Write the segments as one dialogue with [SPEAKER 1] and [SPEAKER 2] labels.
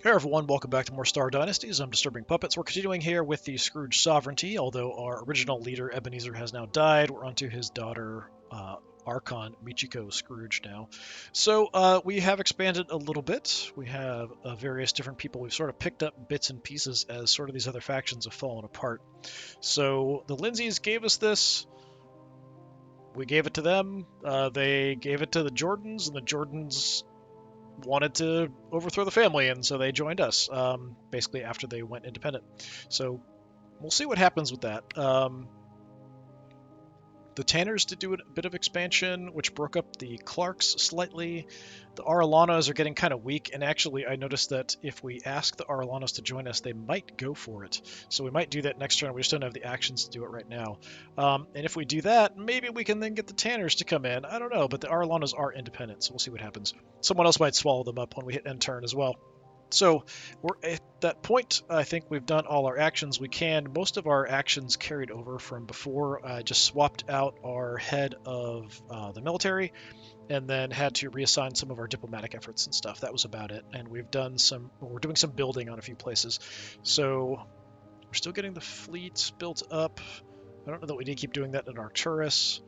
[SPEAKER 1] Hey everyone, welcome back to more Star Dynasties. I'm Disturbing Puppets. We're continuing here with the Scrooge sovereignty. Although our original leader Ebenezer has now died, we're onto his daughter Archon Michiko Scrooge now. So we have expanded a little bit. We have various different people. We've sort of picked up bits and pieces as sort of these other factions have fallen apart. So the Lindsays gave us this. We gave it to them. They gave it to the Jordans, and the Jordans wanted to overthrow the family, and so they joined us, basically after they went independent. So we'll see what happens with that. The Tanners did do a bit of expansion, which broke up the Clarks slightly. The Aralanos are getting kind of weak, and actually I noticed that if we ask the Aralanos to join us, they might go for it. So we might do that next turn. We just don't have the actions to do it right now. And if we do that, maybe we can then get the Tanners to come in. I don't know, but the Aralanos are independent, so we'll see what happens. Someone else might swallow them up when we hit end turn as well. So we're at that point. I think we've done all our actions we can. Most of our actions carried over from before. I just swapped out our head of the military and then had to reassign some of our diplomatic efforts and stuff. That was about it. And we're doing some building on a few places. So we're still getting the fleet built up. I don't know that we need to keep doing that in Arcturus.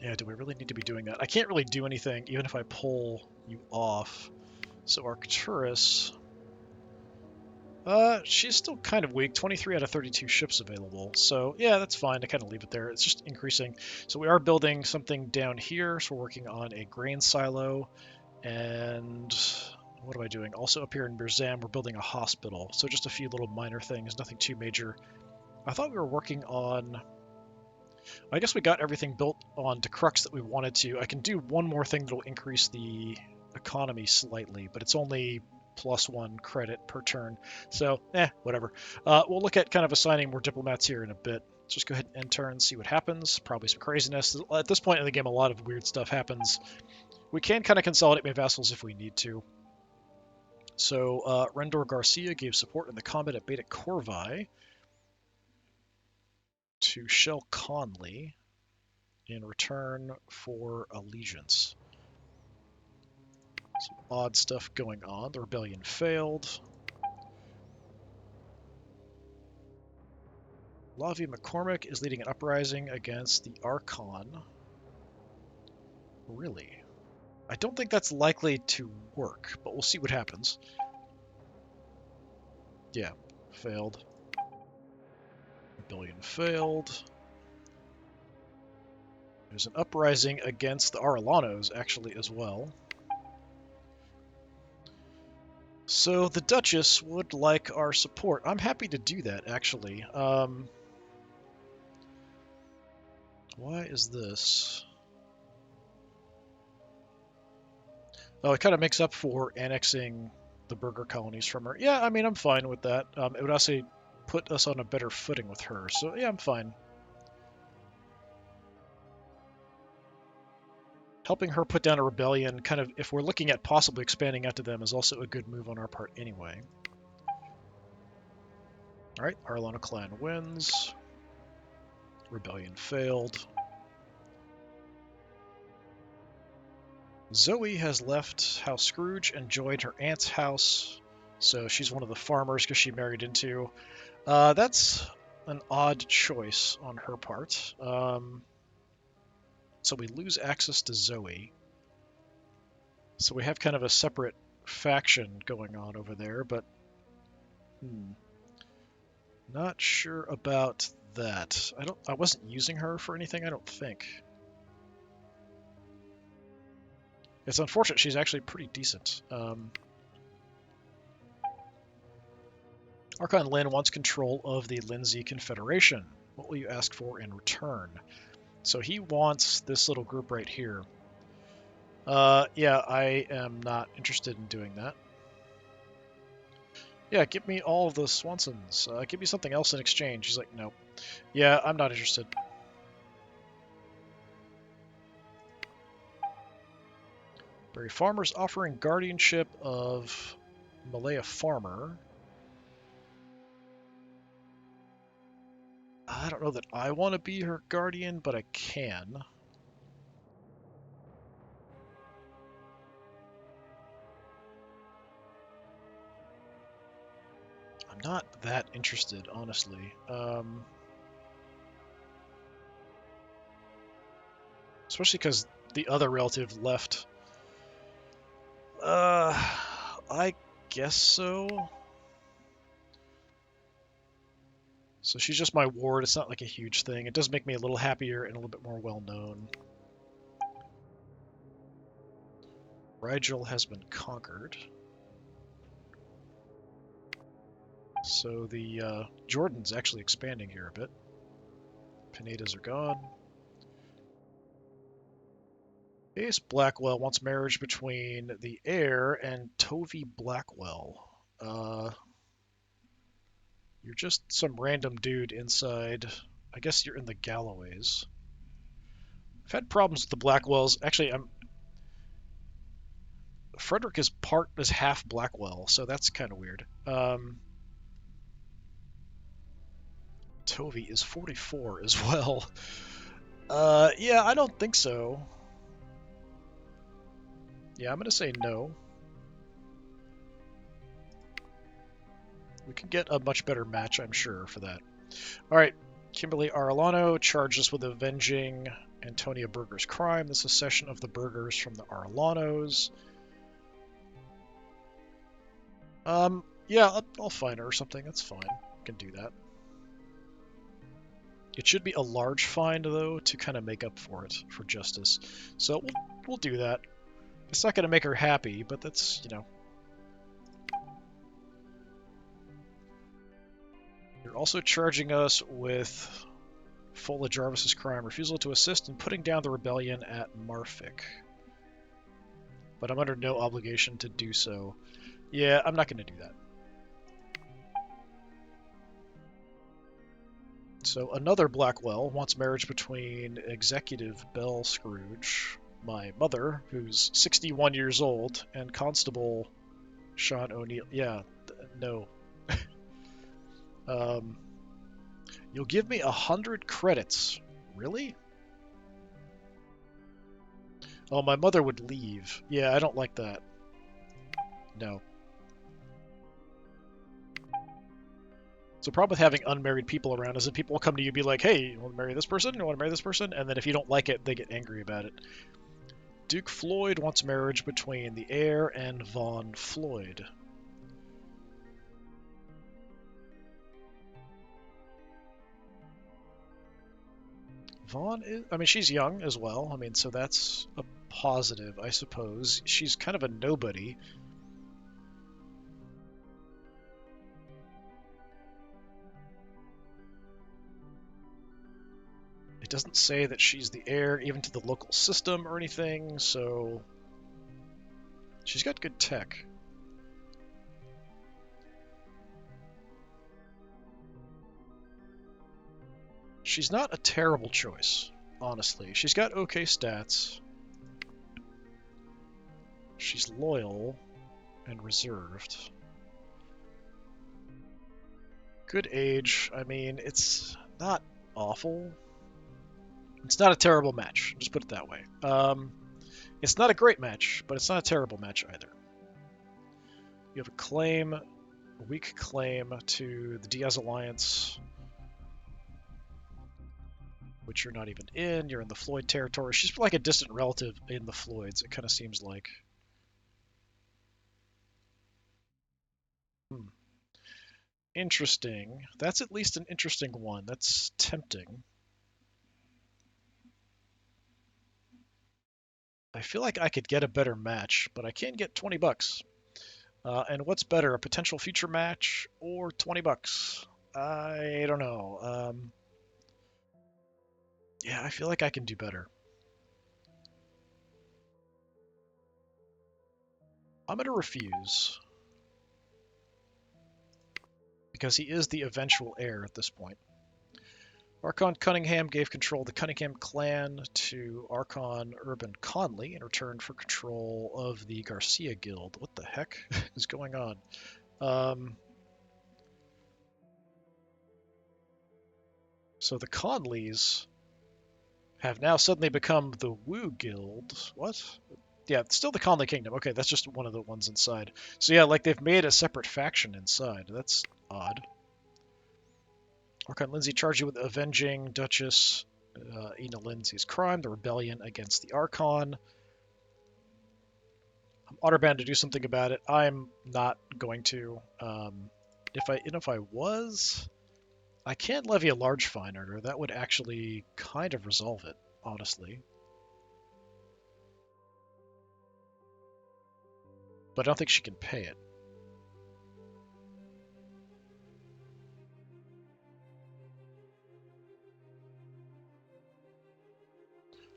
[SPEAKER 1] Yeah, do we really need to be doing that? I can't really do anything even if I pull you off. So Arcturus, she's still kind of weak. 23 out of 32 ships available. So yeah, that's fine to kind of leave it there. It's just increasing. So we are building something down here. So we're working on a grain silo. And what am I doing? Also up here in Birzam, we're building a hospital. So just a few little minor things, nothing too major. I thought we were working on... I guess we got everything built on to Crux that we wanted to. I can do one more thing that'll increase the economy slightly, but it's only +1 credit per turn. So, whatever. We'll look at kind of assigning more diplomats here in a bit. Let's just go ahead and end turn, see what happens. Probably some craziness. At this point in the game, a lot of weird stuff happens. We can kind of consolidate my vassals if we need to. So, Rendor Garcia gave support in the combat at Beta Corvi to Shell Conley in return for allegiance. Some odd stuff going on. The rebellion failed. Lavi McCormick is leading an uprising against the Archon. Really? I don't think that's likely to work, but we'll see what happens. Yeah, failed. Rebellion failed. There's an uprising against the Aralanos, actually, as well. So the Duchess would like our support. I'm happy to do that, actually. Why is this? Oh, it kind of makes up for annexing the burger colonies from her. Yeah, I mean, I'm fine with that. It would also put us on a better footing with her. So yeah, I'm fine. Helping her put down a rebellion, kind of, if we're looking at possibly expanding out to them, is also a good move on our part anyway. Alright, Arlona clan wins. Rebellion failed. Zoe has left House Scrooge and joined her aunt's house. So she's one of the farmers because she married into. That's an odd choice on her part. So we lose access to Zoe. So we have kind of a separate faction going on over there, but not sure about that. I wasn't using her for anything, I don't think. It's unfortunate. She's actually pretty decent. Archon Lin wants control of the Lindsay Confederation. What will you ask for in return? So he wants this little group right here. Yeah, I am not interested in doing that. Yeah, give me all of the Swansons. Give me something else in exchange. He's like, no. Yeah, I'm not interested. Berry Farmers offering guardianship of Malaya Farmer. I don't know that I want to be her guardian, but I can. I'm not that interested, honestly. Especially because the other relative left. I guess so. So she's just my ward. It's not like a huge thing. It does make me a little happier and a little bit more well-known. Rigel has been conquered. So the Jordan's actually expanding here a bit. Pinedas are gone. Ace Blackwell wants marriage between the heir and Tovey Blackwell. You're just some random dude inside. I guess you're in the Galloways. I've had problems with the Blackwells. Actually, Frederick is half Blackwell, so that's kind of weird. Tovey is 44 as well. Yeah, I don't think so. Yeah, I'm gonna say no. We can get a much better match, I'm sure, for that. All right, Kimberly Arellano charged us with avenging Antonia Berger's crime, the secession of the Bergers from the Arellanos. Yeah, I'll find her or something. That's fine. I can do that. It should be a large find, though, to kind of make up for it, for justice. So we'll do that. It's not going to make her happy, but that's, you know. You're also charging us with Fola Jarvis's crime, refusal to assist in putting down the rebellion at Marfik. But I'm under no obligation to do so. Yeah, I'm not going to do that. So another Blackwell wants marriage between Executive Belle Scrooge, my mother, who's 61 years old, and Constable Sean O'Neill. Yeah, no. You'll give me 100 credits. Really? Oh, my mother would leave. Yeah, I don't like that. No. So the problem with having unmarried people around is that people will come to you and be like, hey, you want to marry this person? You want to marry this person? And then if you don't like it, they get angry about it. Duke Floyd wants marriage between the heir and Von Floyd. Vaughn is, I mean, she's young as well. I mean, so that's a positive, I suppose. She's kind of a nobody. It doesn't say that she's the heir even to the local system or anything, so she's got good tech. She's not a terrible choice, honestly. She's got okay stats. She's loyal and reserved. Good age. I mean, it's not awful. It's not a terrible match. Just put it that way. It's not a great match, but it's not a terrible match either. You have a claim, a weak claim to the Diaz Alliance, which you're not even in. You're in the Floyd territory. She's like a distant relative in the Floyds, it kind of seems like. Hmm. Interesting. That's at least an interesting one. That's tempting. I feel like I could get a better match, but I can't get 20 bucks. And what's better, a potential future match or 20 bucks? I don't know. Yeah, I feel like I can do better. I'm going to refuse because he is the eventual heir at this point. Archon Cunningham gave control of the Cunningham clan to Archon Urban Conley in return for control of the Garcia Guild. What the heck is going on? So the Conleys have now suddenly become the Wu Guild. What? Yeah, it's still the Conley Kingdom. Okay, that's just one of the ones inside. So yeah, like they've made a separate faction inside. That's odd. Archon Lindsay charged you with avenging Duchess Ina Lindsay's crime, the rebellion against the Archon. I'm order-bound to do something about it. I'm not going to. If I was, I can levy a large fine on her. That would actually kind of resolve it, honestly. But I don't think she can pay it.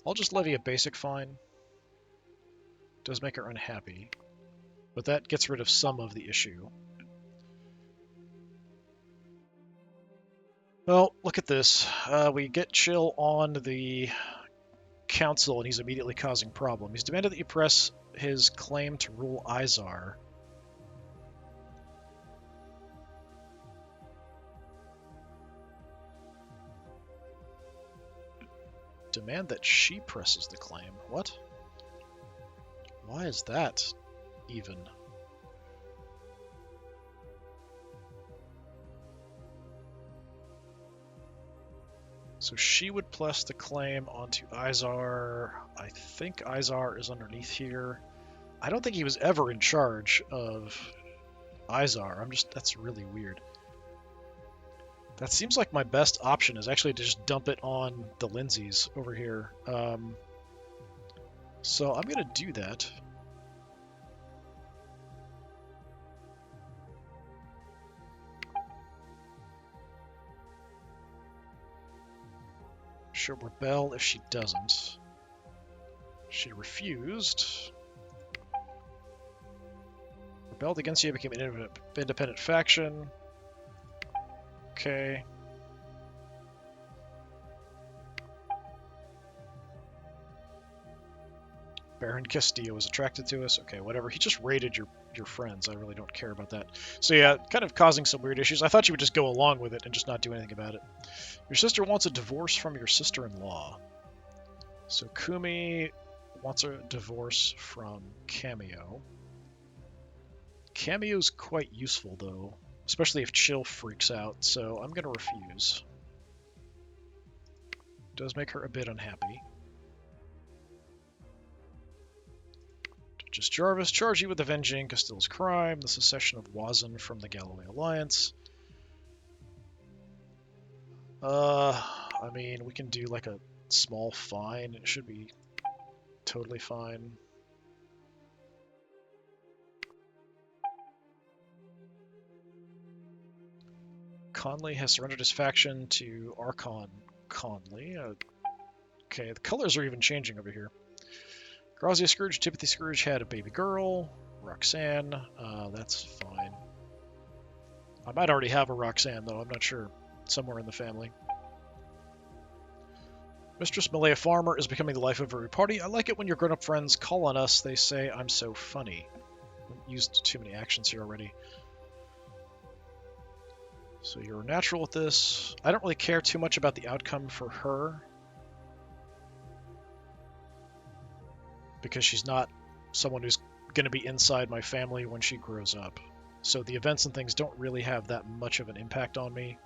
[SPEAKER 1] I'll just levy a basic fine. Does make her unhappy, but that gets rid of some of the issue. Well, look at this. We get Chill on the council, and he's immediately causing problem. He's demanded that you press his claim to rule Izar. Demand that she presses the claim. What? Why is that even? So she would press the claim onto Izar. I think Izar is underneath here. I don't think he was ever in charge of Izar. That's really weird. That seems like my best option is actually to just dump it on the Lindsays over here. So I'm going to do that. She'll rebel if she doesn't. She refused. Rebelled against you, became an independent faction. Okay. Baron Castillo was attracted to us. Okay, whatever. He just raided your friends. I really don't care about that. So yeah, kind of causing some weird issues. I thought you would just go along with it and just not do anything about it. Your sister wants a divorce from your sister-in-law. So Kumi wants a divorce from Cameo. Cameo's quite useful, though, especially if Chill freaks out, so I'm going to refuse. Does make her a bit unhappy. Duchess Jarvis, charge you with avenging Castille's crime, the secession of Wazan from the Galloway Alliance. I mean, we can do like a small fine. It should be totally fine. Conley has surrendered his faction to Archon Conley. Okay, the colors are even changing over here. Grazia Scrooge, Timothy Scrooge had a baby girl. Roxanne, that's fine. I might already have a Roxanne, though. I'm not sure. Somewhere in the family. Mistress Malaya Farmer is becoming the life of every party. I like it when your grown-up friends call on us. They say, I'm so funny. I've used too many actions here already. So you're natural with this. I don't really care too much about the outcome for her, because she's not someone who's going to be inside my family when she grows up. So the events and things don't really have that much of an impact on me.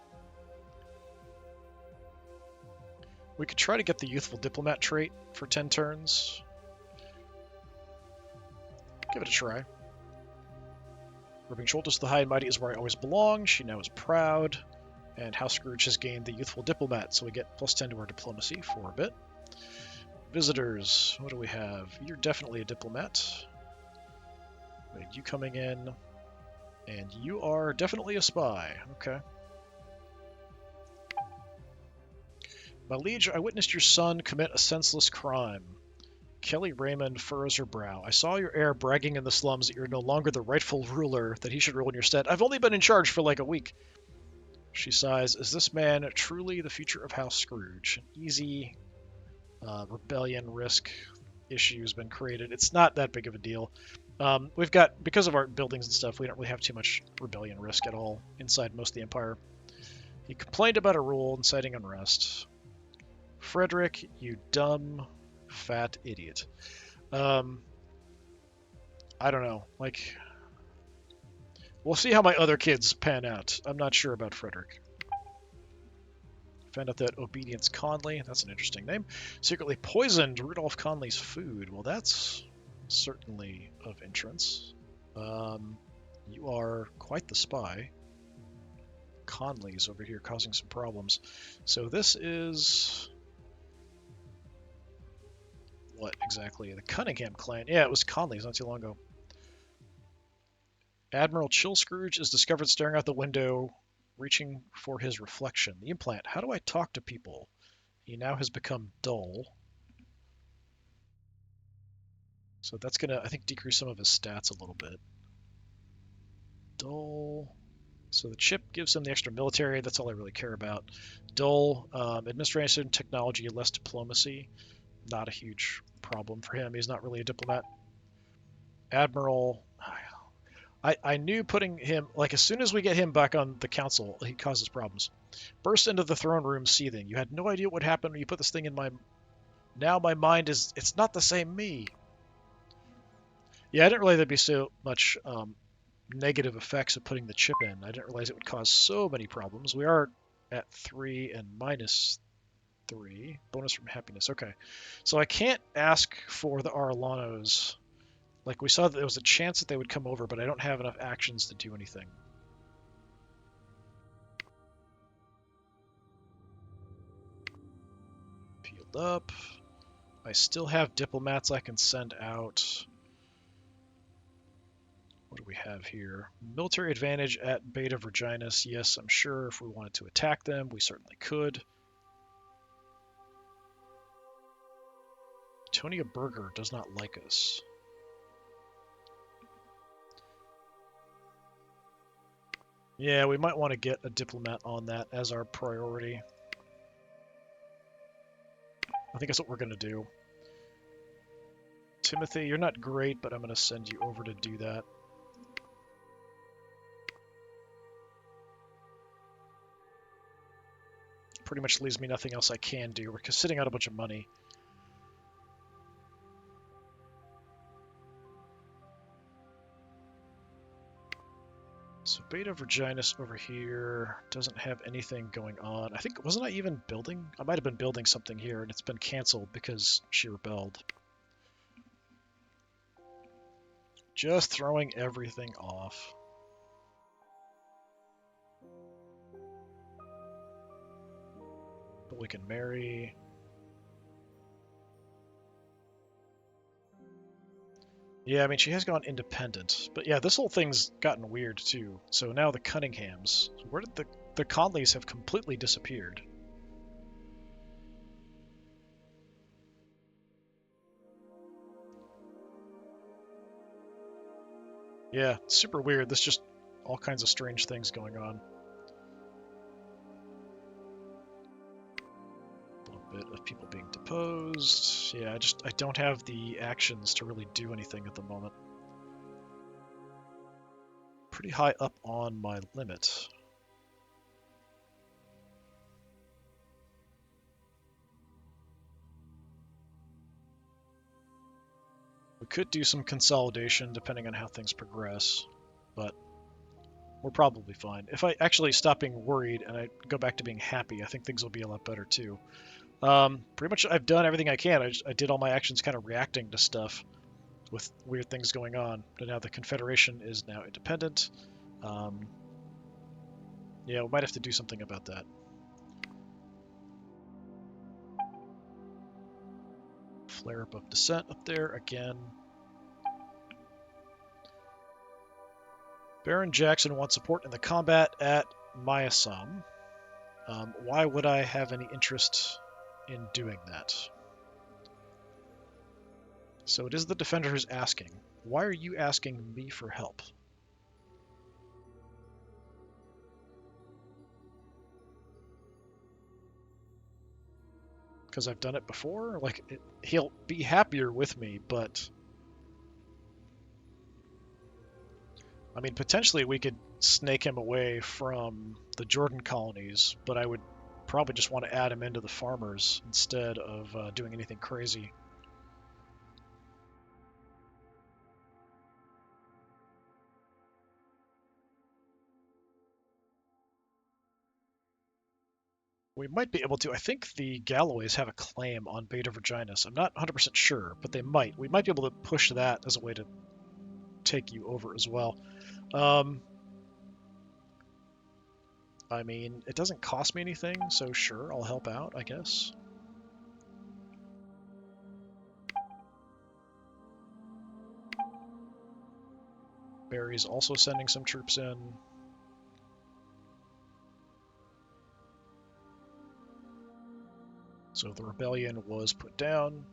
[SPEAKER 1] We could try to get the Youthful Diplomat trait for 10 turns. Give it a try. Rubbing shoulders to the high and mighty is where I always belong. She now is proud. And House Scrooge has gained the Youthful Diplomat, so we get +10 to our diplomacy for a bit. Visitors, what do we have? You're definitely a diplomat. Wait, you coming in. And you are definitely a spy. Okay. My liege, I witnessed your son commit a senseless crime. Kelly Raymond furrows her brow. I saw your heir bragging in the slums that you're no longer the rightful ruler, that he should rule in your stead. I've only been in charge for like a week. She sighs. Is this man truly the future of House Scrooge? An easy rebellion risk issue has been created. It's not that big of a deal. We've got, because of our buildings and stuff, we don't really have too much rebellion risk at all inside most of the Empire. He complained about a rule inciting unrest. Frederick, you dumb, fat idiot. I don't know. Like, we'll see how my other kids pan out. I'm not sure about Frederick. Found out that Obedience Conley, that's an interesting name, secretly poisoned Rudolph Conley's food. Well, that's certainly of interest. You are quite the spy. Conley's over here causing some problems. So this is... what exactly? The Cunningham clan. Yeah, it was Conley's not too long ago. Admiral Chill Scrooge is discovered staring out the window, reaching for his reflection. The implant. How do I talk to people? He now has become dull. So that's going to, I think, decrease some of his stats a little bit. Dull. So the chip gives him the extra military. That's all I really care about. Dull. Administration, technology, less diplomacy. Not a huge problem for him. He's not really a diplomat. Admiral. I knew putting him, like, as soon as we get him back on the council, he causes problems. Burst into the throne room seething. You had no idea what would happen when you put this thing in my... Now my mind is... It's not the same me. Yeah, I didn't realize there'd be so much negative effects of putting the chip in. I didn't realize it would cause so many problems. We are at 3 and -3. Bonus from happiness. Okay. So I can't ask for the Arlanos. Like, we saw that there was a chance that they would come over, but I don't have enough actions to do anything. Peeled up. I still have diplomats I can send out. What do we have here? Military advantage at Beta Virginis. Yes, I'm sure if we wanted to attack them, we certainly could. Tonia Berger does not like us. Yeah, we might want to get a diplomat on that as our priority. I think that's what we're going to do. Timothy, you're not great, but I'm going to send you over to do that. Pretty much leaves me nothing else I can do. We're sitting out a bunch of money. So Beta Virginis over here doesn't have anything going on. I think, wasn't I even building? I might have been building something here, and it's been canceled because she rebelled. Just throwing everything off. But we can marry. Yeah, I mean, she has gone independent. But yeah, this whole thing's gotten weird, too. So now the Cunninghams. Where did the Conleys have completely disappeared? Yeah, super weird. There's just all kinds of strange things going on. A little bit of people being deposed. Yeah, I don't have the actions to really do anything at the moment. Pretty high up on my limit. We could do some consolidation depending on how things progress, but we're probably fine. If I actually stop being worried and I go back to being happy, I think things will be a lot better too. Pretty much I've done everything I can. I did all my actions kind of reacting to stuff with weird things going on. But now the Confederation is now independent. Yeah, we might have to do something about that. Flare up of dissent up there again. Baron Jackson wants support in the combat at Mayasam. Why would I have any interest in doing that? So it is the defender who's asking. Why are you asking me for help? Because I've done it before? Like, he'll be happier with me, but... I mean, potentially we could snake him away from the Jordan colonies, but I would probably just want to add him into the farmers instead of doing anything crazy. We might be able to. I think the Galloways have a claim on Beta Virginis. I'm not 100% sure, but they might. We might be able to push that as a way to take you over as well. I mean, it doesn't cost me anything, so sure, I'll help out, I guess. Barry's also sending some troops in. So the rebellion was put down.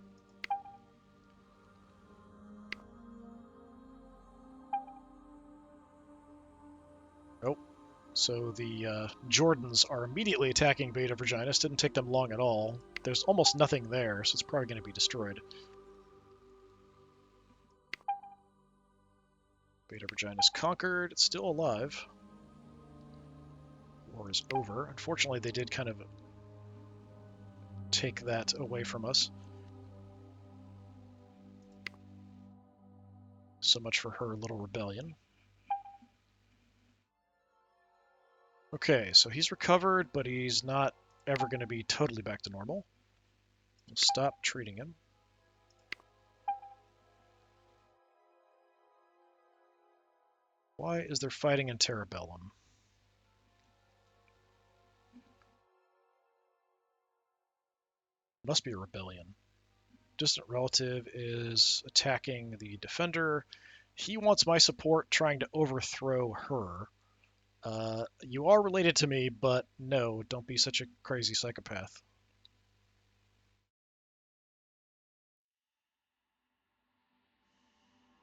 [SPEAKER 1] Oh, so the Jordans are immediately attacking Beta Virginis. Didn't take them long at all. There's almost nothing there, so it's probably going to be destroyed. Beta Virginis conquered. It's still alive. War is over. Unfortunately, they did kind of take that away from us. So much for her little rebellion. Okay, so he's recovered, but he's not ever going to be totally back to normal. We'll stop treating him. Why is there fighting in Terrabellum? Must be a rebellion. Distant relative is attacking the defender. He wants my support trying to overthrow her. You are related to me, but no, don't be such a crazy psychopath.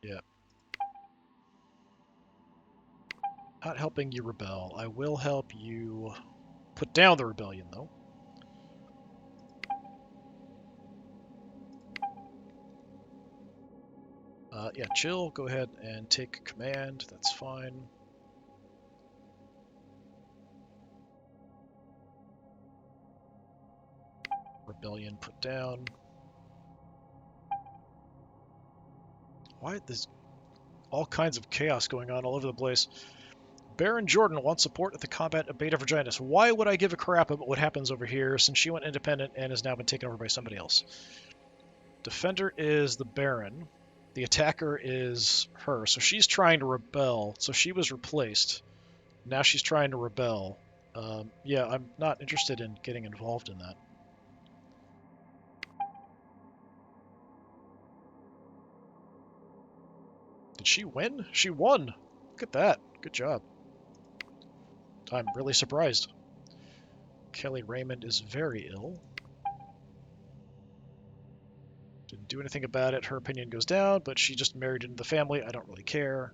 [SPEAKER 1] Yeah. Not helping you rebel. I will help you put down the rebellion, though. Yeah, chill. Go ahead and take command. That's fine. Rebellion put down. Why? There's all kinds of chaos going on all over the place. Baron Jordan wants support at the combat of Beta Virginis. Why would I give a crap about what happens over here since she went independent and has now been taken over by somebody else? Defender is the Baron. The attacker is her. So she's trying to rebel. So she was replaced. Now she's trying to rebel. Yeah, I'm not interested in getting involved in that. Did she win? She won! Look at that. Good job. I'm really surprised. Kelly Raymond is very ill. Didn't do anything about it. Her opinion goes down, but she just married into the family. I don't really care.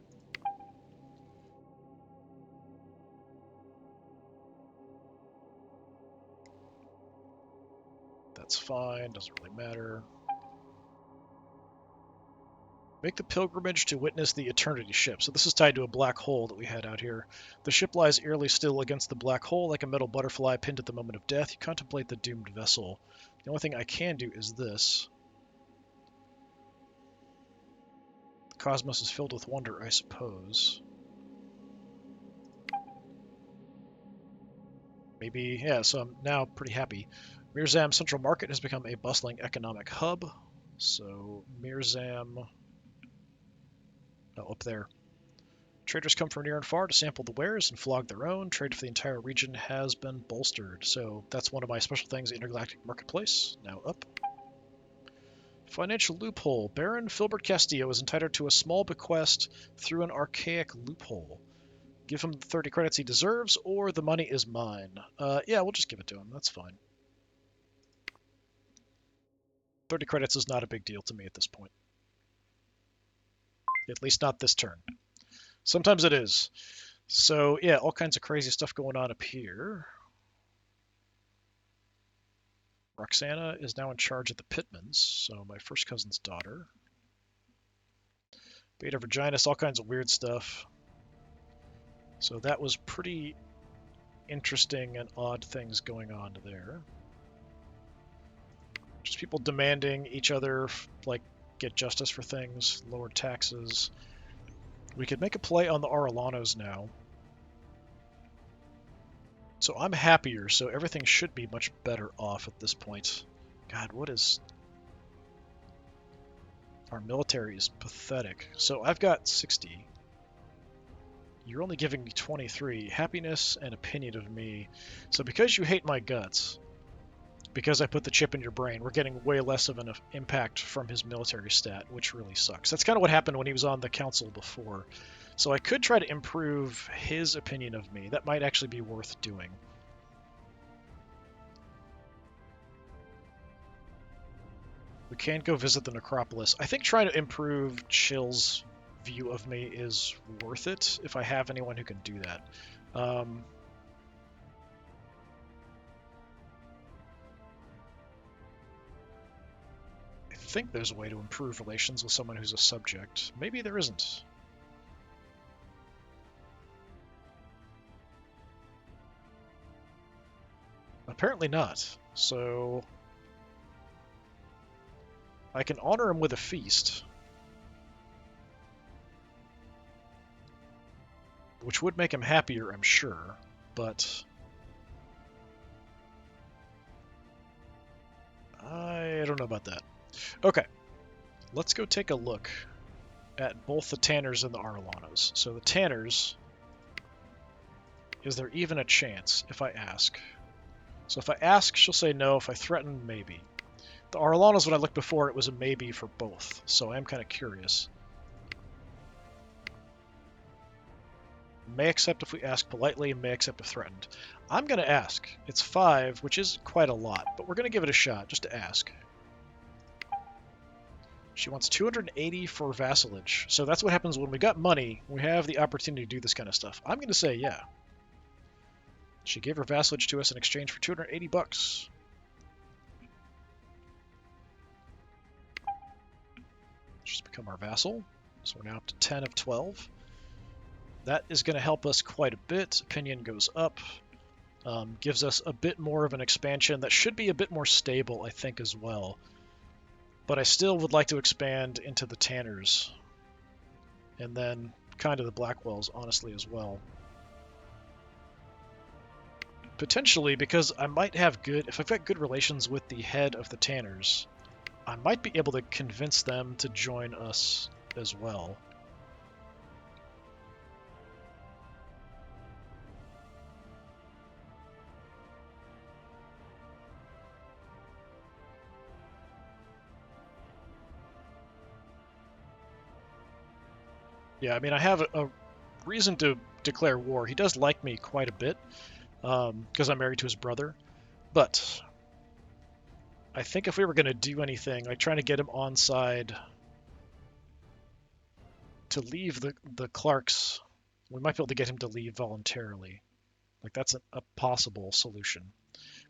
[SPEAKER 1] That's fine. Doesn't really matter. Make the pilgrimage to witness the Eternity ship. So this is tied to a black hole that we had out here. The ship lies eerily still against the black hole like a metal butterfly pinned at the moment of death. You contemplate the doomed vessel. The only thing I can do is this. The cosmos is filled with wonder, I suppose. Maybe, yeah, so I'm now pretty happy. Mirzam Central Market has become a bustling economic hub. So Mirzam... Oh, up there. Traders come from near and far to sample the wares and flog their own. Trade for the entire region has been bolstered. So that's one of my special things, the Intergalactic Marketplace. Now up. Financial loophole. Baron Filbert Castillo is entitled to a small bequest through an archaic loophole. Give him the 30 credits he deserves, or the money is mine. Yeah, we'll just give it to him. That's fine. 30 credits is not a big deal to me at this point. At least not this turn. Sometimes it is. So, yeah, all kinds of crazy stuff going on up here. Roxana is now in charge of the Pittmans, so my first cousin's daughter. Beta Virginis, all kinds of weird stuff. So that was pretty interesting and odd things going on there. Just people demanding each other, like, get justice for things, lower taxes. We could make a play on the Aralanos now So I'm happier, so everything should be much better off at this point. God, what is... Our military is pathetic. So I've got 60. You're only giving me 23. Happiness and opinion of me. So because you hate my guts, because I put the chip in your brain, we're getting way less of an impact from his military stat, which really sucks. That's kind of what happened when he was on the council before. So I could try to improve his opinion of me. That might actually be worth doing. We can go visit the necropolis. I think trying to improve Chill's view of me is worth it if I have anyone who can do that. I think there's a way to improve relations with someone who's a subject. Maybe there isn't. Apparently not. So I can honor him with a feast, which would make him happier, I'm sure, but I don't know about that. Okay, let's go take a look at both the Tanners and the Arlanos. So the Tanners, is there even a chance if I ask? So if I ask, she'll say no. If I threaten, maybe. The Arlanos, when I looked before, it was a maybe for both, so I am kind of curious. May accept if we ask politely, may accept if threatened. I'm going to ask. It's 5, which is quite a lot, but we're going to give it a shot, just to ask. She wants 280 for vassalage, so that's what happens when we got money. We have the opportunity to do this kind of stuff. I'm going to say yeah. She gave her vassalage to us in exchange for 280 bucks. She's become our vassal, so we're now up to 10 of 12. That is going to help us quite a bit. Opinion goes up. Gives us a bit more of an expansion that should be a bit more stable, I think, as well. But I still would like to expand into the Tanners. And then kind of the Blackwells, honestly, as well. Potentially, because I might have good... If I've got good relations with the head of the Tanners, I might be able to convince them to join us as well. Yeah, I mean, I have a reason to declare war. He does like me quite a bit, because I'm married to his brother. But I think if we were going to do anything, like trying to get him on side to leave the Clarks, we might be able to get him to leave voluntarily. Like, that's a possible solution.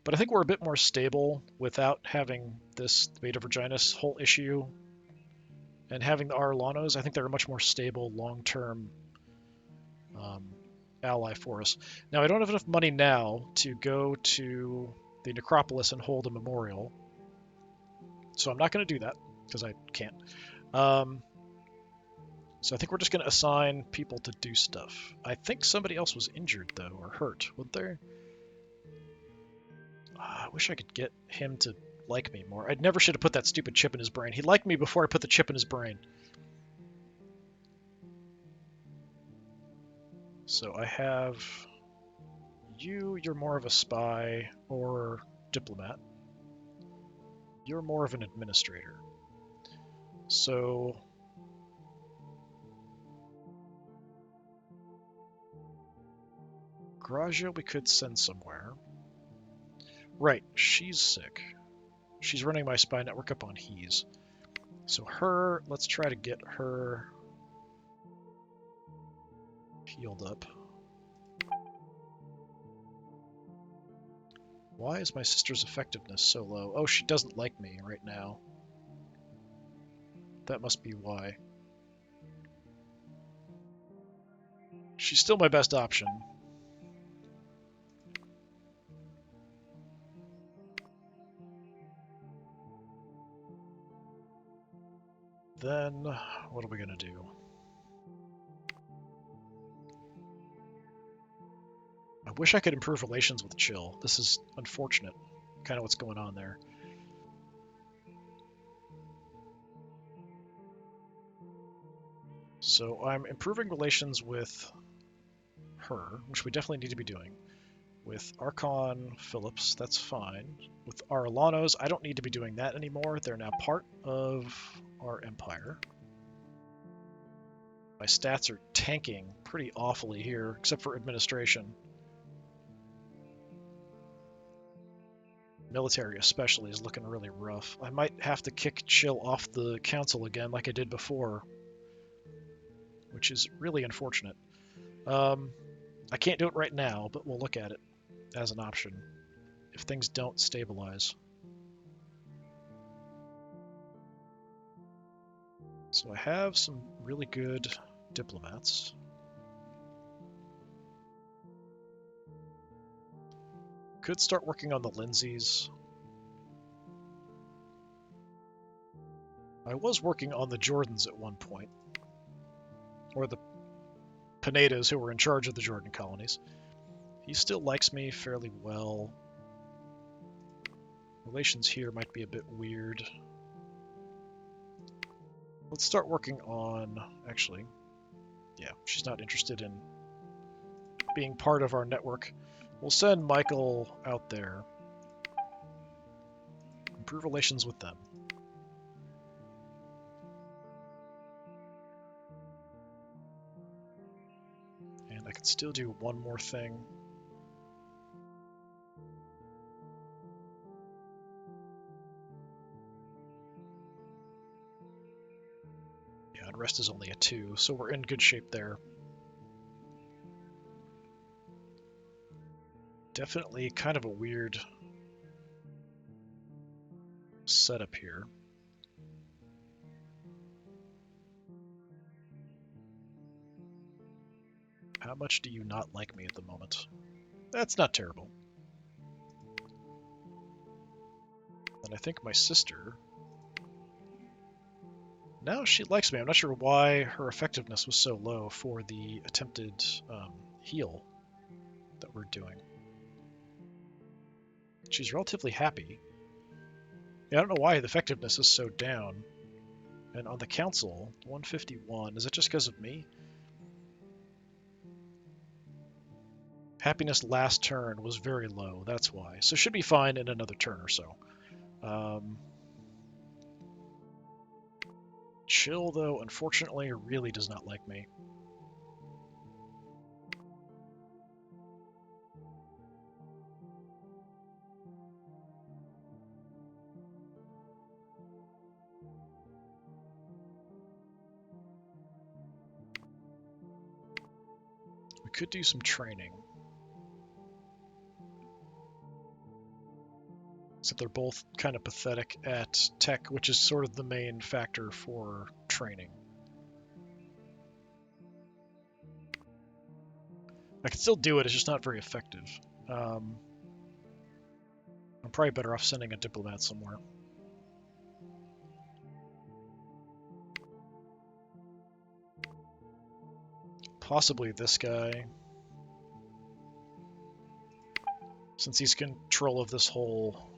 [SPEAKER 1] But I think we're a bit more stable without having this Beta Virginis whole issue. And having the Arlanos, I think they're a much more stable, long-term ally for us. Now, I don't have enough money now to go to the necropolis and hold a memorial. So I'm not going to do that, because I can't. So I think we're just going to assign people to do stuff. I think somebody else was injured, though, or hurt, wasn't there? I wish I could get him to like me more. I never should have put that stupid chip in his brain. He liked me before I put the chip in his brain. So I have you, you're more of a spy or diplomat. You're more of an administrator. So Graja we could send somewhere. Right, she's sick. She's running my spy network up on He's. So her, let's try to get her healed up. Why is my sister's effectiveness so low? Oh, she doesn't like me right now. That must be why. She's still my best option. Then, what are we going to do? I wish I could improve relations with Chill. This is unfortunate, kind of what's going on there. So I'm improving relations with her, which we definitely need to be doing. With Archon Phillips, that's fine. With Arlanos, I don't need to be doing that anymore. They're now part of our empire. My stats are tanking pretty awfully here, except for administration. Military especially is looking really rough. I might have to kick Chill off the council again like I did before, which is really unfortunate. I can't do it right now, but we'll look at it as an option if things don't stabilize. So I have some really good diplomats. Could start working on the Lindsays. I was working on the Jordans at one point, or the Pinedas who were in charge of the Jordan colonies. He still likes me fairly well. Relations here might be a bit weird. Let's start working on, actually, yeah, she's not interested in being part of our network. We'll send Michael out there. Improve relations with them. And I can still do one more thing. Yeah, unrest is only a 2, so we're in good shape there. Definitely kind of a weird setup here. How much do you not like me at the moment? That's not terrible. And I think my sister... No, she likes me. I'm not sure why her effectiveness was so low for the attempted heal that we're doing. She's relatively happy. Yeah, I don't know why the effectiveness is so down. And on the council, 151. Is it just because of me? Happiness last turn was very low. That's why. So should be fine in another turn or so. Chill, though, unfortunately, really does not like me. We could do some training. Except they're both kind of pathetic at tech, which is sort of the main factor for training. I can still do it, it's just not very effective. I'm probably better off sending a diplomat somewhere. Possibly this guy. Since he's control of this whole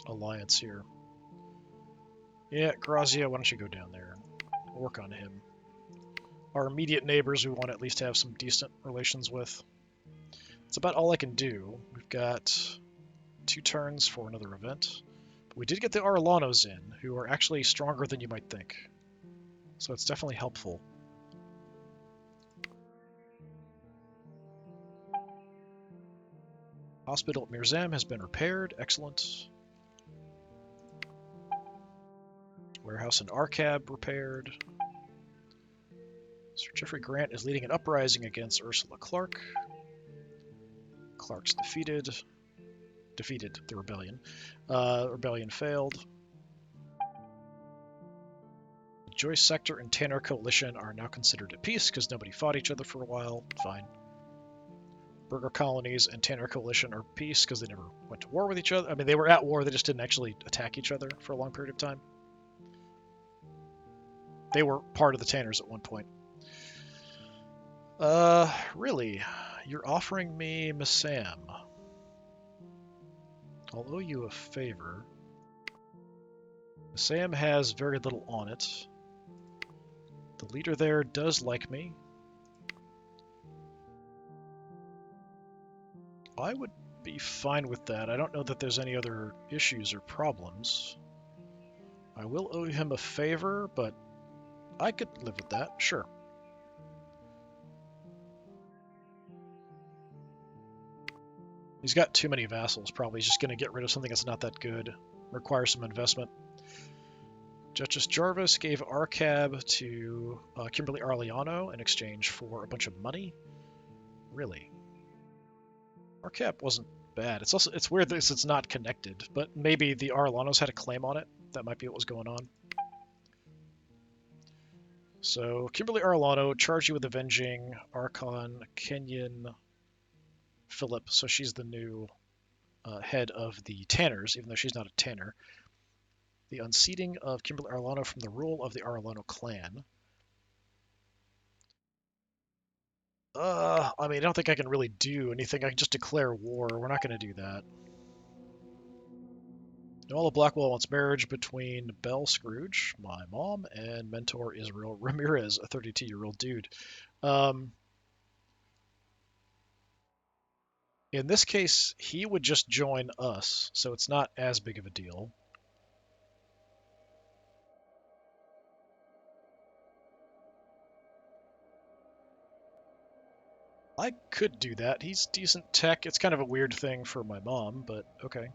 [SPEAKER 1] alliance here. Yeah, Grazia, why don't you go down there? Work on him. Our immediate neighbors we want to at least have some decent relations with. That's about all I can do. We've got 2 turns for another event. But we did get the Arlanos in, who are actually stronger than you might think. So it's definitely helpful. Hospital at Mirzam has been repaired. Excellent. Warehouse in Arcab repaired. Sir Geoffrey Grant is leading an uprising against Ursula Clark. Clark's defeated. Defeated the rebellion. Rebellion failed. The Joyce Sector and Tanner Coalition are now considered at peace because nobody fought each other for a while. Fine. Burger Colonies and Tanner Coalition are at peace because they never went to war with each other. I mean, they were at war, they just didn't actually attack each other for a long period of time. They were part of the Tanners at one point. Really? you're offering me Massam. I'll owe you a favor. Massam has very little on it. The leader there does like me. I would be fine with that. I don't know that there's any other issues or problems. I will owe him a favor, but I could live with that, sure. He's got too many vassals, probably. He's just going to get rid of something that's not that good. Requires some investment. Duchess Jarvis gave Arcab to Kimberly Arliano in exchange for a bunch of money. Really? Arcab wasn't bad. It's weird that it's not connected, but maybe the Arlanos had a claim on it. That might be what was going on. So Kimberly Arlano charged you with avenging Archon Kenyon Philip. So she's the new head of the Tanners, even though she's not a Tanner. The unseating of Kimberly Arlano from the rule of the Arlano clan. I mean, I don't think I can really do anything. I can just declare war. We're not going to do that. Noella Blackwell wants marriage between Belle Scrooge, my mom, and mentor Israel Ramirez, a 32-year-old dude. In this case, he would just join us, so it's not as big of a deal. I could do that. He's decent tech. It's kind of a weird thing for my mom, but okay.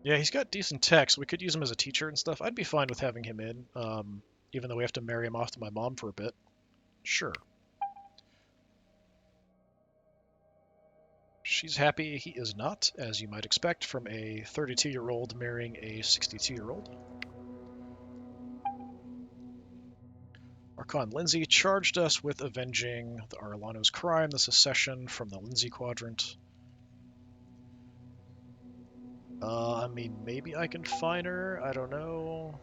[SPEAKER 1] Yeah, he's got decent tech, so we could use him as a teacher and stuff. I'd be fine with having him in, even though we have to marry him off to my mom for a bit. Sure. She's happy he is not, as you might expect from a 32-year-old marrying a 62-year-old. Archon Lindsay charged us with avenging the Arlano's crime, the secession from the Lindsay Quadrant. I mean, maybe I can fine her. I don't know.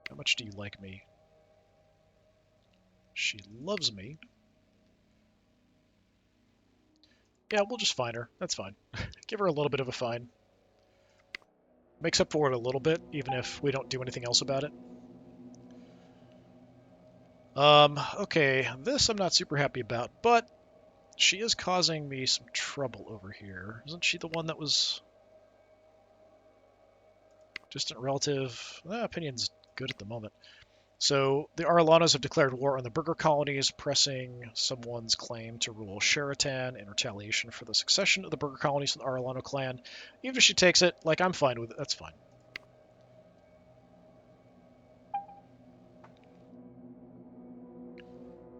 [SPEAKER 1] How much do you like me? She loves me. Yeah, we'll just fine her. That's fine. Give her a little bit of a fine. Makes up for it a little bit, even if we don't do anything else about it. Okay, this I'm not super happy about, but she is causing me some trouble over here. Isn't she the one that was distant relative? Opinion's good at the moment. So the Arlanos have declared war on the Burger colonies, pressing someone's claim to rule Sheraton in retaliation for the succession of the Burger colonies to the Arlano clan. Even if she takes it, like, I'm fine with it. That's fine.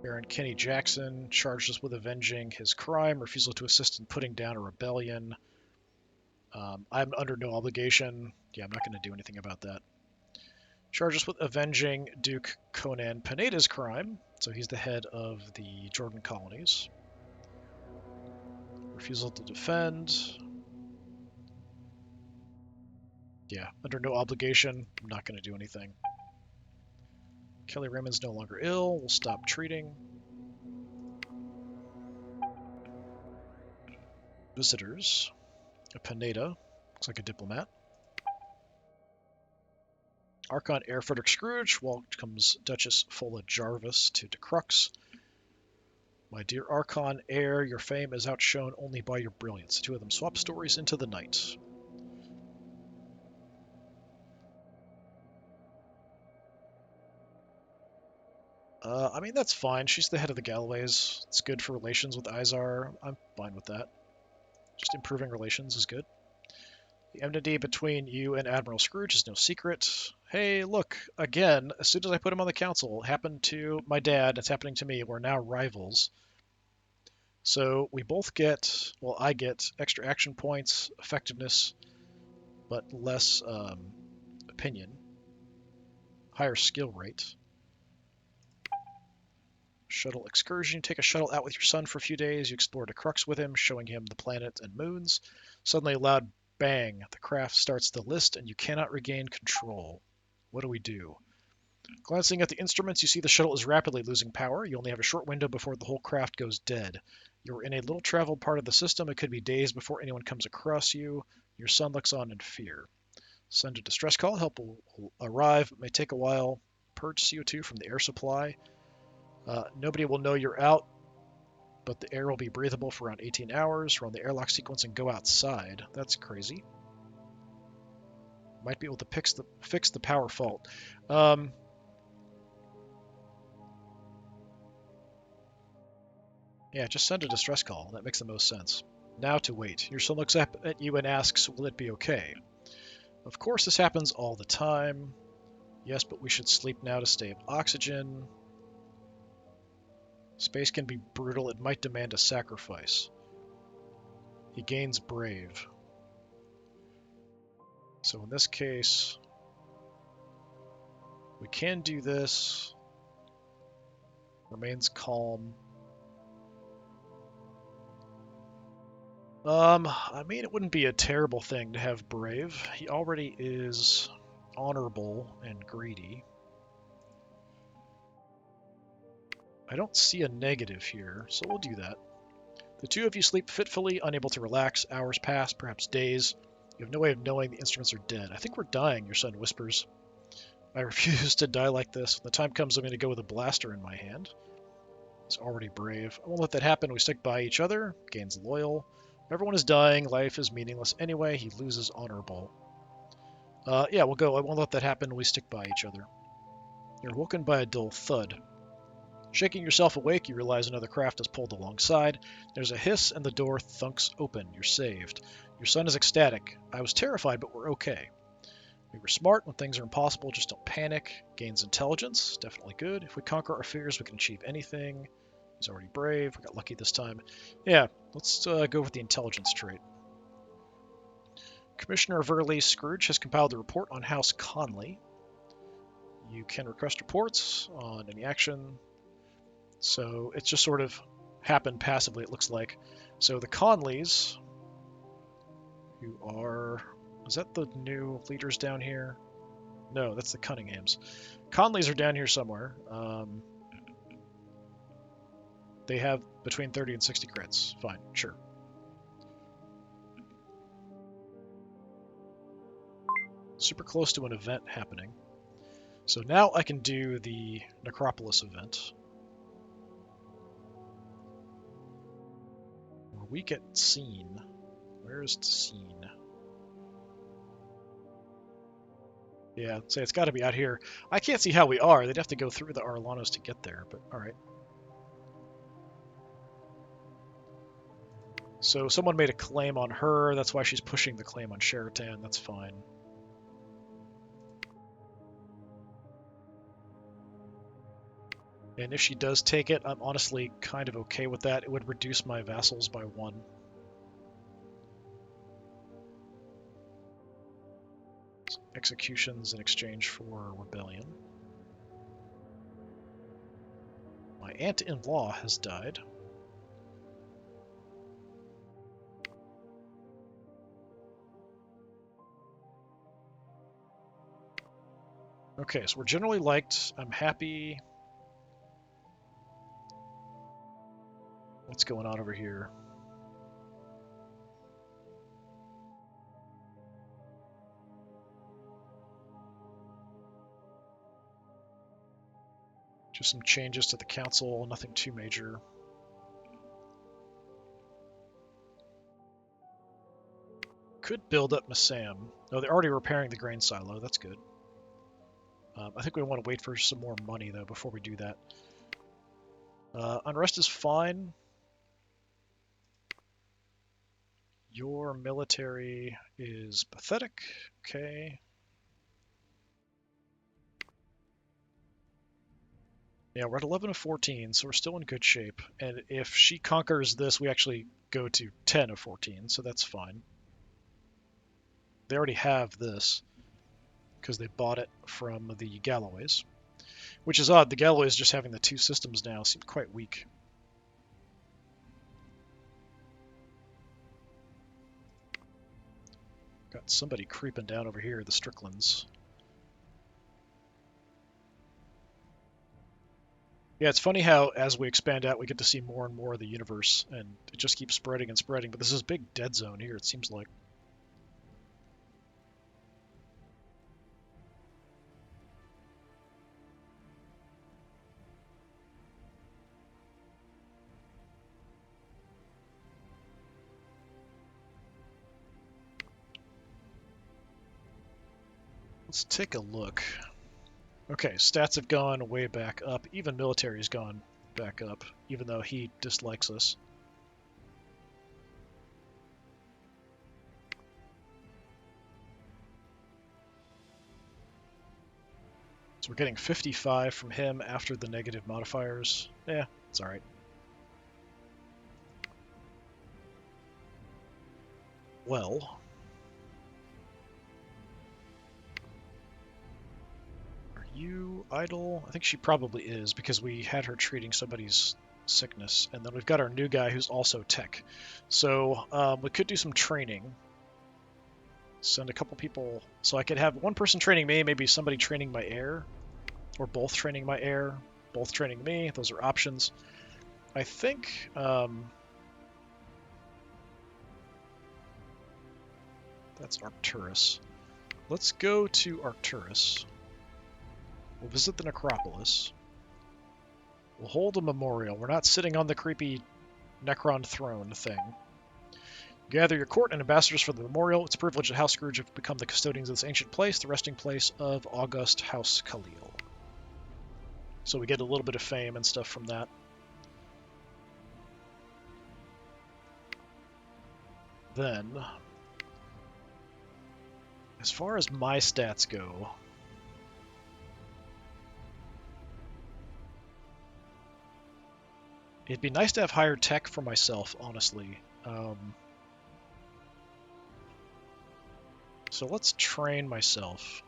[SPEAKER 1] Baron Kenny Jackson charged us with avenging his crime, refusal to assist in putting down a rebellion. I'm under no obligation. Yeah, I'm not going to do anything about that. Charged us with avenging Duke Conan Pineda's crime. So he's the head of the Jordan colonies. Refusal to defend. Yeah, under no obligation. I'm not going to do anything. Kelly Raymond's no longer ill. We'll stop treating. Visitors. A Pineda. Looks like a diplomat. Archon Heir Frederick Scrooge welcomes Duchess Fola Jarvis to De Crux. My dear Archon Heir, your fame is outshone only by your brilliance. The two of them swap stories into the night. I mean, that's fine. She's the head of the Galloways. It's good for relations with Izar. I'm fine with that. Just improving relations is good. The enmity between you and Admiral Scrooge is no secret. Hey, look, again, as soon as I put him on the council, it happened to my dad, it's happening to me. We're now rivals. So we both get, well, I get extra action points, effectiveness, but less opinion, higher skill rate. Shuttle excursion. Take a shuttle out with your son for a few days. You explore De Crux with him, showing him the planets and moons. Suddenly, a loud bang. The craft starts to list, and you cannot regain control. What do we do? Glancing at the instruments, you see the shuttle is rapidly losing power. You only have a short window before the whole craft goes dead. You're in a little traveled part of the system. It could be days before anyone comes across you. Your son looks on in fear. Send a distress call. Help will arrive. It may take a while. Purge CO2 from the air supply. Nobody will know you're out, but the air will be breathable for around 18 hours. Run the airlock sequence and go outside. That's crazy. Might be able to fix the power fault. Yeah, just send a distress call. That makes the most sense. Now to wait. Your son looks up at you and asks, will it be okay? Of course, this happens all the time. Yes, but we should sleep now to save oxygen. Space can be brutal. It might demand a sacrifice. He gains brave. So in this case, we can do this. Remains calm. I mean, it wouldn't be a terrible thing to have brave. He already is honorable and greedy. I don't see a negative here, so we'll do that. The two of you sleep fitfully, unable to relax. Hours pass, perhaps days. You have no way of knowing the instruments are dead. I think we're dying, your son whispers. I refuse to die like this. When the time comes, I'm going to go with a blaster in my hand. He's already brave. I won't let that happen. We stick by each other. Gains loyal. Everyone is dying. Life is meaningless anyway. He loses honorable. Yeah, we'll go. I won't let that happen. We stick by each other. You're woken by a dull thud. Shaking yourself awake, you realize another craft has pulled alongside. There's a hiss and the door thunks open. You're saved. Your son is ecstatic. I was terrified, but we're okay. We were smart. When things are impossible, just don't panic. Gains intelligence. Definitely good. If we conquer our fears, we can achieve anything. He's already brave. We got lucky this time. Yeah, let's go with the intelligence trait. Commissioner Verley Scrooge has compiled a report on House Conley. You can request reports on any action. So it's just sort of happened passively, it looks like. So the Conleys, who are... Is that the new leaders down here? No, that's the Cunninghams. Conleys are down here somewhere. They have between 30 and 60 crits. Fine, sure. Super close to an event happening. So now I can do the Necropolis event. We're weak at Scene. Where's Scene? Yeah, say it's got to be out here. I can't see how we are. They'd have to go through the Arlanos to get there, but all right. So someone made a claim on her. That's why she's pushing the claim on Sheraton. That's fine. And if she does take it, I'm honestly kind of okay with that. It would reduce my vassals by 1. Executions in exchange for rebellion. My aunt-in-law has died. Okay, so we're generally liked. I'm happy. What's going on over here? Just some changes to the council, nothing too major. Could build up Massam. No, they're already repairing the grain silo. That's good. I think we want to wait for some more money, though, before we do that. Unrest is fine. Your military is pathetic. Okay. Yeah, we're at 11 of 14, so we're still in good shape. And if she conquers this, we actually go to 10 of 14, so that's fine. They already have this, because they bought it from the Galloways. Which is odd, the Galloways just having the 2 systems now seem quite weak. Got somebody creeping down over here, the Stricklands. Yeah, it's funny how as we expand out, we get to see more and more of the universe, and it just keeps spreading and spreading. But this is big dead zone here, it seems like. Let's take a look. Okay, stats have gone way back up. Even military's gone back up, even though he dislikes us. So we're getting 55 from him after the negative modifiers. Yeah, it's alright. Well, are you idle? I think she probably is, because we had her treating somebody's sickness. And then we've got our new guy who's also tech. So we could do some training. Send a couple people. So I could have one person training me, maybe somebody training my heir. Or both training my heir, both training me. Those are options. I think that's Arcturus. Let's go to Arcturus. We'll visit the necropolis. We'll hold a memorial. We're not sitting on the creepy Necron throne thing. Gather your court and ambassadors for the memorial. It's a privilege that House Scrooge have become the custodians of this ancient place, the resting place of August House Khalil. So we get a little bit of fame and stuff from that. Then, as far as my stats go, it'd be nice to have higher tech for myself, honestly. So let's train myself.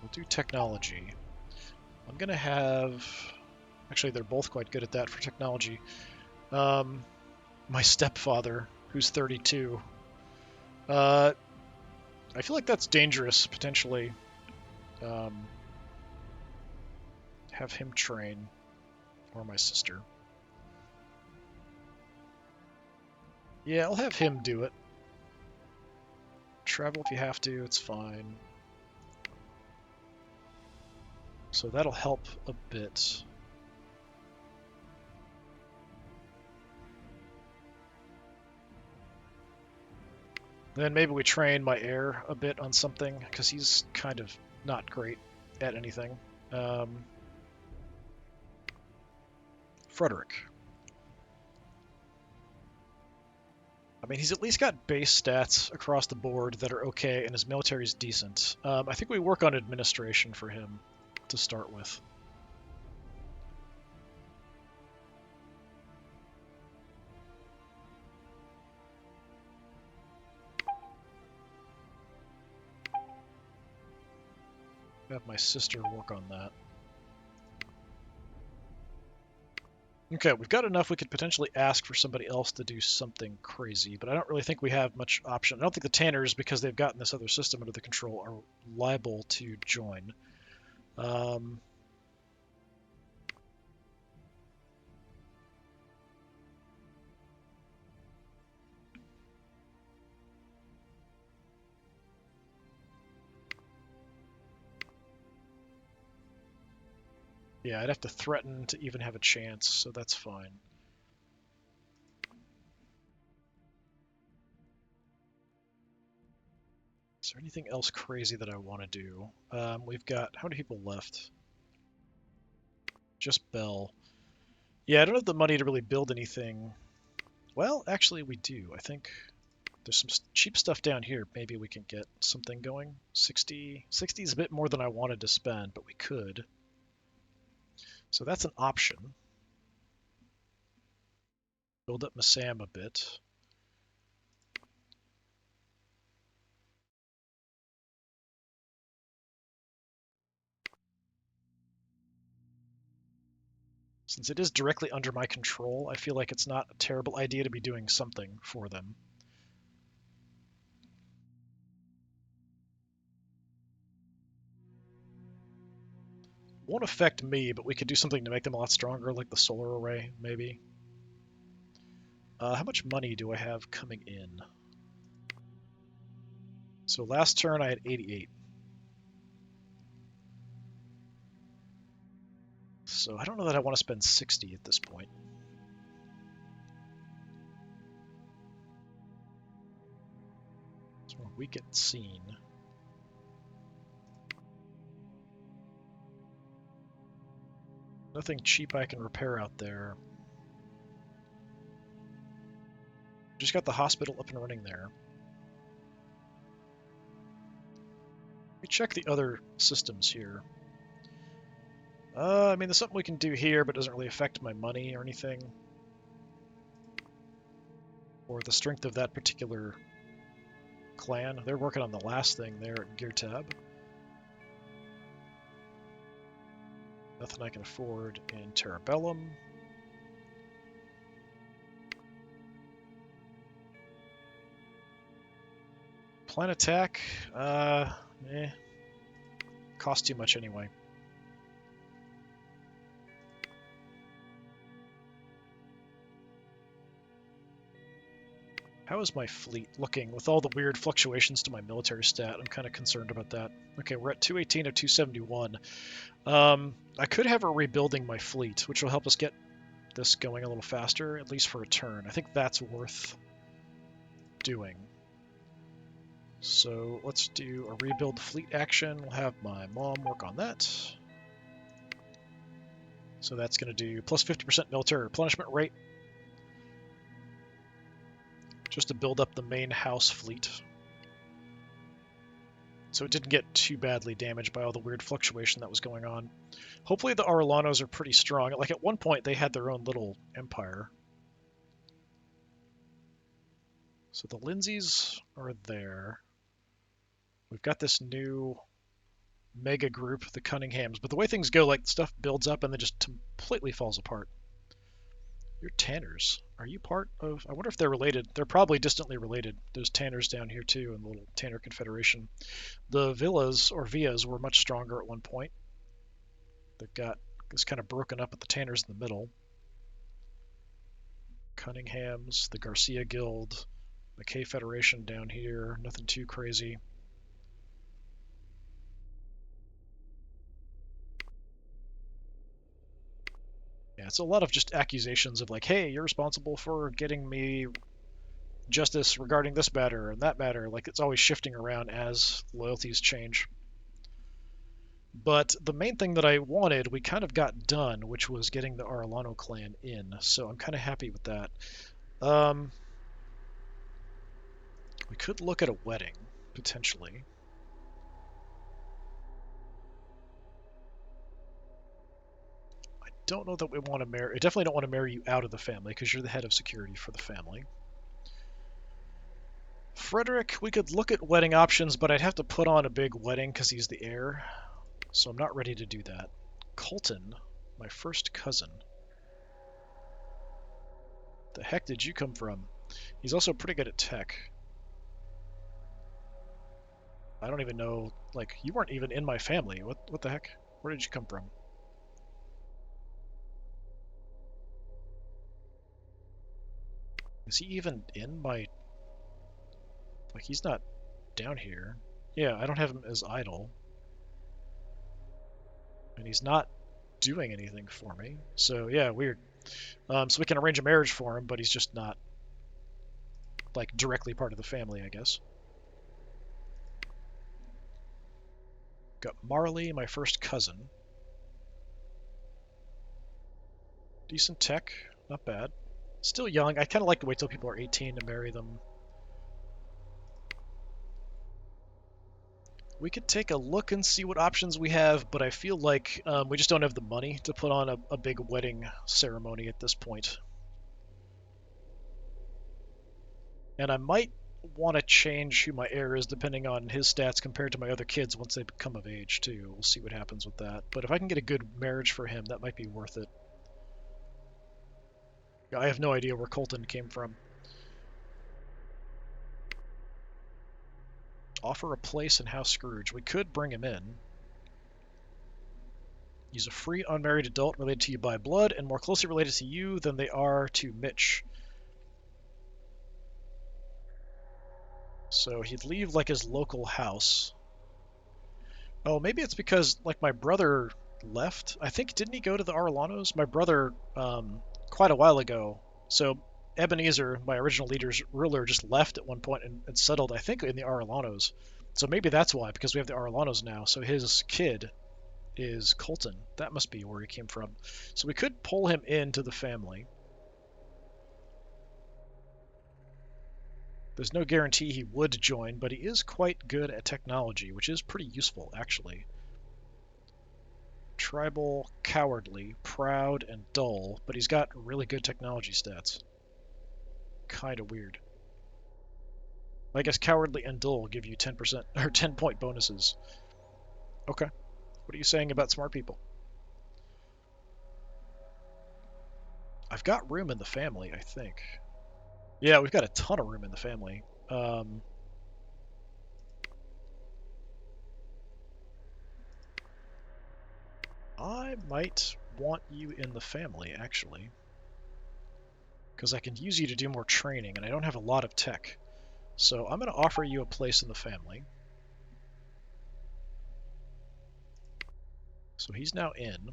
[SPEAKER 1] We'll do technology. I'm going to have... Actually, they're both quite good at that for technology. My stepfather, who's 32. I feel like that's dangerous, potentially. Have him train. Or my sister. Yeah, I'll have him do it. Travel if you have to, it's fine. So that'll help a bit. Then maybe we train my heir a bit on something, because he's kind of not great at anything. Frederick. I mean, he's at least got base stats across the board that are okay, and his military's decent. I think we work on administration for him to start with. Have my sister work on that. Okay, we've got enough we could potentially ask for somebody else to do something crazy, but I don't really think we have much option. I don't think the Tanners, because they've gotten this other system under the control, are liable to join. Yeah, I'd have to threaten to even have a chance, so that's fine. Is there anything else crazy that I want to do? We've got... How many people left? Just Bell. Yeah, I don't have the money to really build anything. Well, actually we do. I think there's some cheap stuff down here. Maybe we can get something going. 60 is a bit more than I wanted to spend, but we could. So that's an option. Build up Massam a bit. Since it is directly under my control, I feel like it's not a terrible idea to be doing something for them. Won't affect me, but we could do something to make them a lot stronger, like the solar array, maybe. How much money do I have coming in? So last turn I had 88. So I don't know that I want to spend 60 at this point. So we get seen. Nothing cheap I can repair out there. Just got the hospital up and running there. Let me check the other systems here. I mean, there's something we can do here, but it doesn't really affect my money or anything. Or the strength of that particular clan. They're working on the last thing there at Gear Tab. Nothing I can afford in Terrabellum. Plan attack, costs too much anyway. How is my fleet looking with all the weird fluctuations to my military stat? I'm kind of concerned about that. Okay, we're at 218 of 271. I could have her rebuilding my fleet, which will help us get this going a little faster, at least for a turn. I think that's worth doing. So let's do a rebuild fleet action. We'll have my mom work on that. So that's going to do plus 50% military replenishment rate, just to build up the main house fleet. So it didn't get too badly damaged by all the weird fluctuation that was going on. Hopefully the Arlanos are pretty strong. Like at one point they had their own little empire. So the Lindsays are there. We've got this new mega group, the Cunninghams, but the way things go, like stuff builds up and then just completely falls apart. You're Tanners. Are you part of... I wonder if they're related. They're probably distantly related. There's Tanners down here too in the little Tanner Confederation. The Villas, or Villas, were much stronger at one point. They've got this kind of broken up with the Tanners in the middle. Cunninghams, the Garcia Guild, the K Federation down here. Nothing too crazy. Yeah, it's a lot of just accusations of like, hey, you're responsible for getting me justice regarding this matter and that matter. Like it's always shifting around as loyalties change. But the main thing that I wanted, we kind of got done, which was getting the Arellano clan in. So I'm kind of happy with that. We could look at a wedding, potentially. I don't know that we want to marry... I definitely don't want to marry you out of the family, because you're the head of security for the family. Frederick, we could look at wedding options, but I'd have to put on a big wedding because he's the heir. So I'm not ready to do that. Colton, my first cousin. The heck did you come from? He's also pretty good at tech. I don't even know, like, you weren't even in my family. What the heck? Where did you come from? Is he even in my... Like, he's not down here. Yeah, I don't have him as idle. And he's not doing anything for me. So, yeah, weird. So we can arrange a marriage for him, but he's just not, like, directly part of the family, I guess. Got Marley, my first cousin. Decent tech, not bad. Still young. I kind of like to wait till people are 18 to marry them. We could take a look and see what options we have, but I feel like we just don't have the money to put on a big wedding ceremony at this point. And I might want to change who my heir is depending on his stats compared to my other kids once they become of age too. We'll see what happens with that. But if I can get a good marriage for him, that might be worth it. I have no idea where Colton came from. Offer a place in House Scrooge. We could bring him in. He's a free unmarried adult related to you by blood and more closely related to you than they are to Mitch. So he'd leave like his local house. Oh, maybe it's because like my brother left. I think didn't he go to the Arlanos? My brother, quite a while ago. So Ebenezer, my original leader's ruler, just left at one point and settled, I think, in the Arlanos. So maybe that's why, because we have the Arlanos now. So his kid is Colton. That must be where he came from. So we could pull him into the family. There's no guarantee he would join, but he is quite good at technology, which is pretty useful, actually. Tribal, cowardly, proud, and dull, but he's got really good technology stats. Kind of weird. I guess cowardly and dull give you 10% or 10-point bonuses. Okay. What are you saying about smart people? I've got room in the family, I think. Yeah, we've got a ton of room in the family. I might want you in the family, actually. Because I can use you to do more training, and I don't have a lot of tech. So I'm going to offer you a place in the family. So he's now in.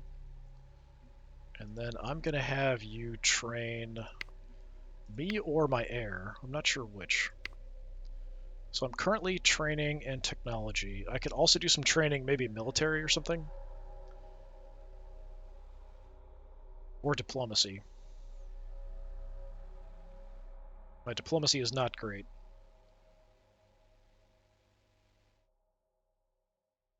[SPEAKER 1] And then I'm going to have you train me or my heir. I'm not sure which. So I'm currently training in technology. I could also do some training, maybe military or something. Or diplomacy. My diplomacy is not great.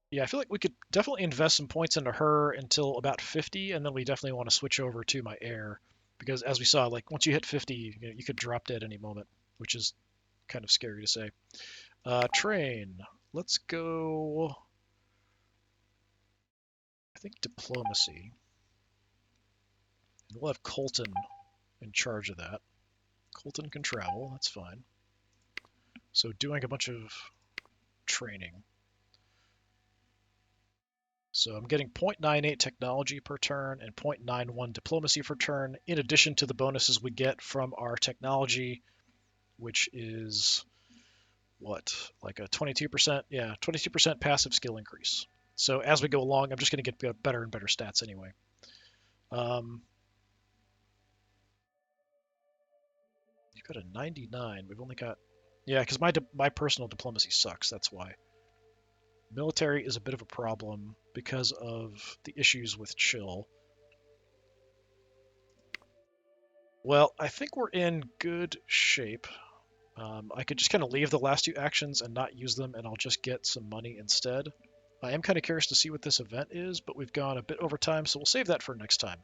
[SPEAKER 1] Yeah, I feel like we could definitely invest some points into her until about 50, and then we definitely want to switch over to my heir. Because as we saw, like once you hit 50, you could drop dead any moment, which is kind of scary to say. Train. Let's go, I think, diplomacy. We'll have Colton in charge of that. Colton can travel, that's fine. So doing a bunch of training. So I'm getting 0.98 technology per turn and 0.91 diplomacy per turn, in addition to the bonuses we get from our technology, which is what, like a 22%? Yeah, 22% passive skill increase. So as we go along, I'm just going to get better and better stats anyway. You've got a 99. We've only got... Yeah, because my personal diplomacy sucks, that's why. Military is a bit of a problem because of the issues with chill. Well, I think we're in good shape. I could just kind of leave the last two actions and not use them, and I'll just get some money instead. I am kind of curious to see what this event is, but we've gone a bit over time, so we'll save that for next time.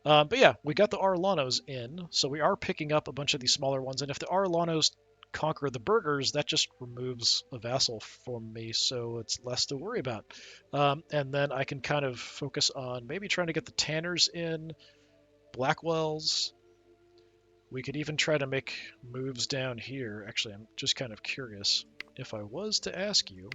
[SPEAKER 1] But yeah, we got the Arlanos in, so we are picking up a bunch of these smaller ones, and if the Arlanos conquer the burghers, that just removes a vassal from me, so it's less to worry about. And then I can kind of focus on maybe trying to get the Tanners in, Blackwells. We could even try to make moves down here. Actually, I'm just kind of curious. If I was to ask you...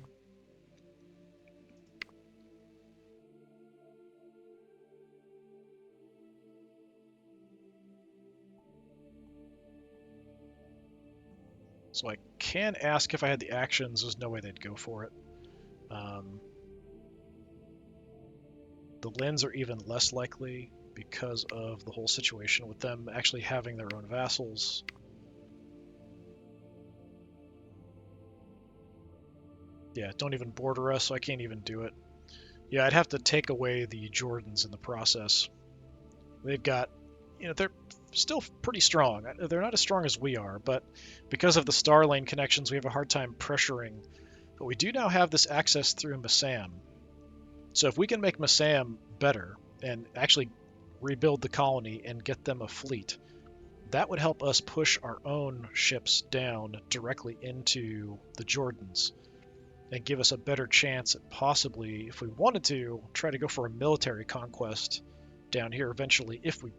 [SPEAKER 1] So I can ask if I had the actions. There's no way they'd go for it. The Lins are even less likely because of the whole situation with them actually having their own vassals. Yeah, don't even border us, so I can't even do it. Yeah, I'd have to take away the Jordans in the process. They've got, they're still pretty strong. They're not as strong as we are, but because of the star lane connections, we have a hard time pressuring. But we do now have this access through Massam. So if we can make Massam better and actually rebuild the colony and get them a fleet, that would help us push our own ships down directly into the Jordans and give us a better chance at possibly, if we wanted to, try to go for a military conquest down here eventually if we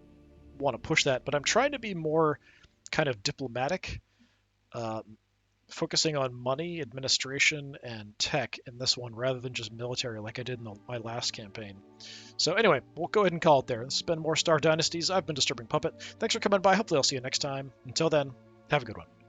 [SPEAKER 1] want to push that. But I'm trying to be more kind of diplomatic. focusing on money, administration, and tech in this one rather than just military like I did in my last campaign. So anyway, we'll go ahead and call it there. This has been more Star Dynasties. I've been Disturbing Puppet. Thanks for coming by. Hopefully I'll see you next time. Until then, have a good one.